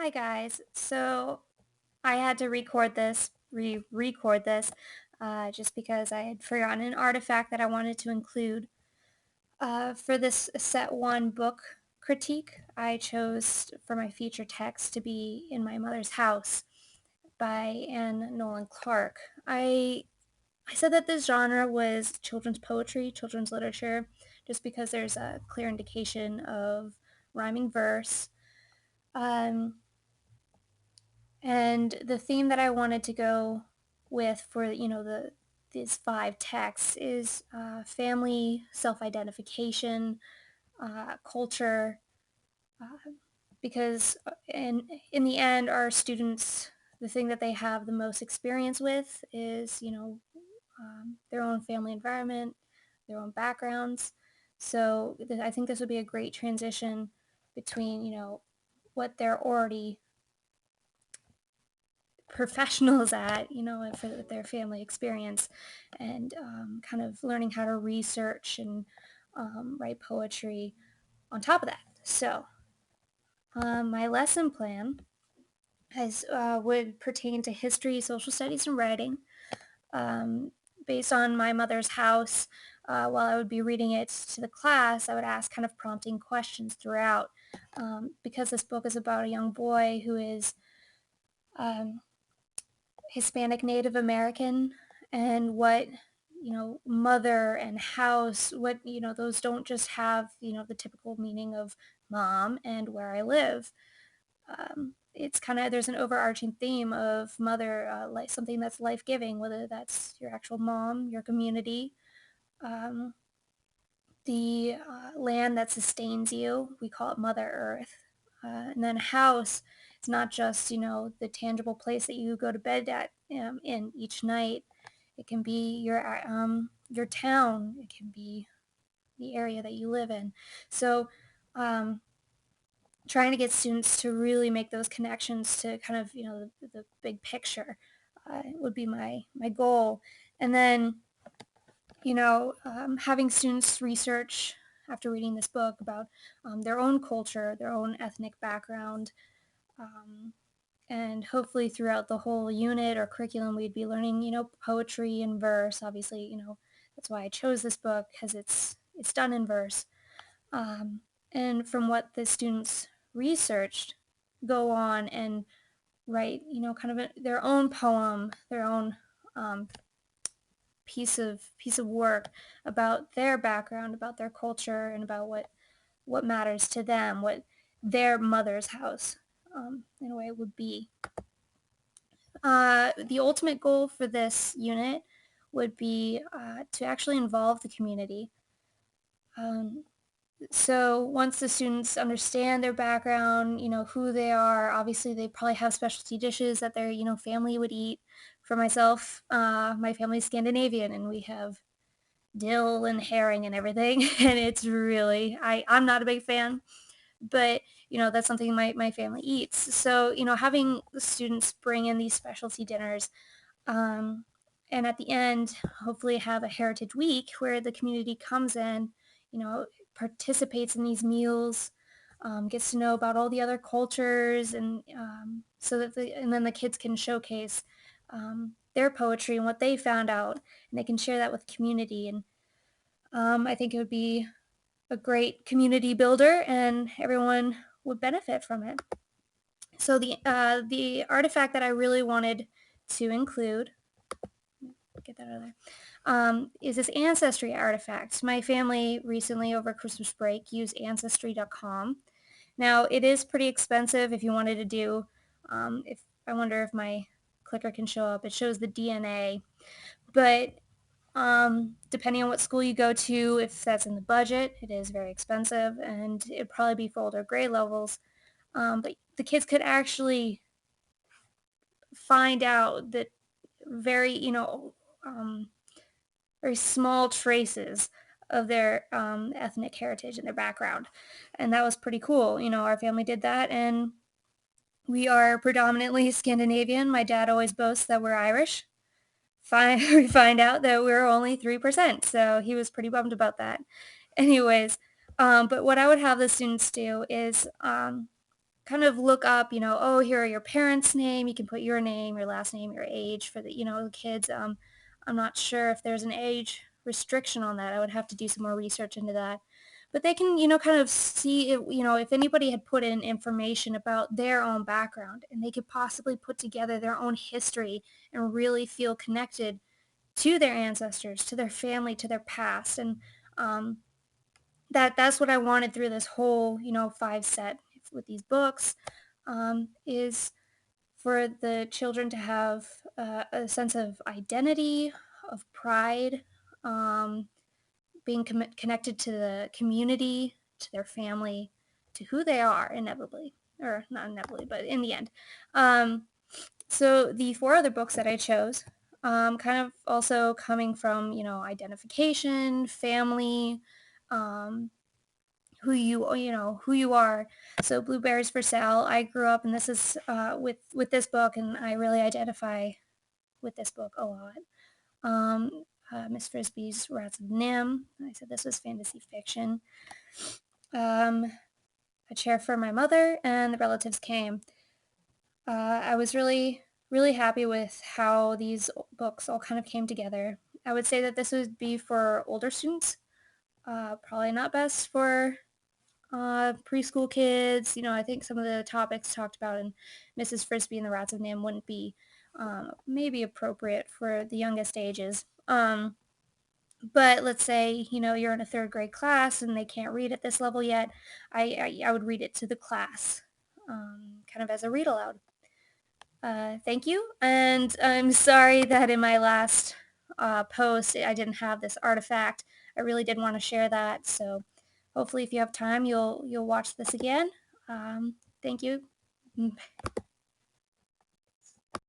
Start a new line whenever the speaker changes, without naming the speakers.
Hi guys. So I had to record this, just because I had forgotten an artifact that I wanted to include. For this set one book critique, I chose for my feature text to be In My Mother's House by Anne Nolan Clark. I said that this genre was children's poetry, children's literature, just because there's a clear indication of rhyming verse. Um, And the theme that I wanted to go with for these five texts is family, self-identification, culture, uh, because in the end, our students, the thing that they have the most experience with is their own family environment, their own backgrounds. So I think this would be a great transition between what they're already professionals at, for their family experience, and kind of learning how to research and write poetry on top of that. So my lesson plan would pertain to history, social studies, and writing, um, based on my mother's house. While I would be reading it to the class, I would ask kind of prompting questions throughout, because this book is about a young boy who is um, Hispanic Native American, and what mother and house, what those don't just have the typical meaning of mom and where I live. It's kind of, there's an overarching theme of mother, like something that's life-giving, whether that's your actual mom, your community, um, the land that sustains you. We call it Mother Earth. And then house, it's not just, the tangible place that you go to bed at, in each night. It can be your town. It can be the area that you live in. So um, trying to get students to really make those connections to kind of, the big picture, would be my goal. And then having students research after reading this book about their own culture, their own ethnic background, um, and hopefully throughout the whole unit or curriculum, we'd be learning, poetry and verse. Obviously, that's why I chose this book, because it's done in verse. Um, and from what the students researched, go on and write, kind of their own poem, their own um, piece of work about their background, about their culture, and about what matters to them, what their mother's house, in a way, would be. The ultimate goal for this unit would be to actually involve the community. Um, so once the students understand their background, who they are, obviously they probably have specialty dishes that their, family would eat. For myself, my family's Scandinavian, and we have dill and herring and everything. And it's really, I'm not a big fan, but that's something my family eats. So having the students bring in these specialty dinners, um, and at the end hopefully have a heritage week where the community comes in, participates in these meals, gets to know about all the other cultures, and so that and then the kids can showcase their poetry and what they found out, and they can share that with the community. And I think it would be a great community builder, and everyone would benefit from it. So the artifact that I really wanted to include, get that out of there, is this ancestry artifact. My family recently over Christmas break used ancestry.com. Now it is pretty expensive if you wanted to do, if I wonder if my clicker can show up. It shows the DNA, but depending on what school you go to, if that's in the budget, it is very expensive, and it'd probably be for older grade levels. But the kids could actually find out that very, um, very small traces of their ethnic heritage and their background. And that was pretty cool. Our family did that, and we are predominantly Scandinavian. My dad always boasts that we're Irish. We find out that we're only 3%, so he was pretty bummed about that. Anyways, but what I would have the students do is kind of look up, oh, here are your parents' name. You can put your name, your last name, your age for the kids. I'm not sure if there's an age restriction on that. I would have to do some more research into that. But they can, kind of see it, if anybody had put in information about their own background and they could possibly put together their own history and really feel connected to their ancestors, to their family, to their past. And um, that's what I wanted through this whole, five set with these books, is for the children to have a sense of identity, of pride, um, being connected to the community, to their family, to who they are inevitably, or not inevitably, but in the end. Um, so the four other books that I chose, kind of also coming from, identification, family, um, who you are. So Blueberries for Sale, I grew up, and this is with this book, and I really identify with this book a lot. Miss Frisby's Rats of Nim. I said this was fantasy fiction. Um, a Chair for My Mother, and The Relatives Came. I was really, really happy with how these books all kind of came together. I would say that this would be for older students. Probably not best for preschool kids. I think some of the topics talked about in Mrs. Frisby and the Rats of Nim wouldn't be maybe appropriate for the youngest ages. But let's say, you're in a third grade class and they can't read at this level yet. I would read it to the class, kind of as a read aloud. Thank you. And I'm sorry that in my last post, I didn't have this artifact. I really did want to share that. So hopefully if you have time, you'll watch this again. Thank you.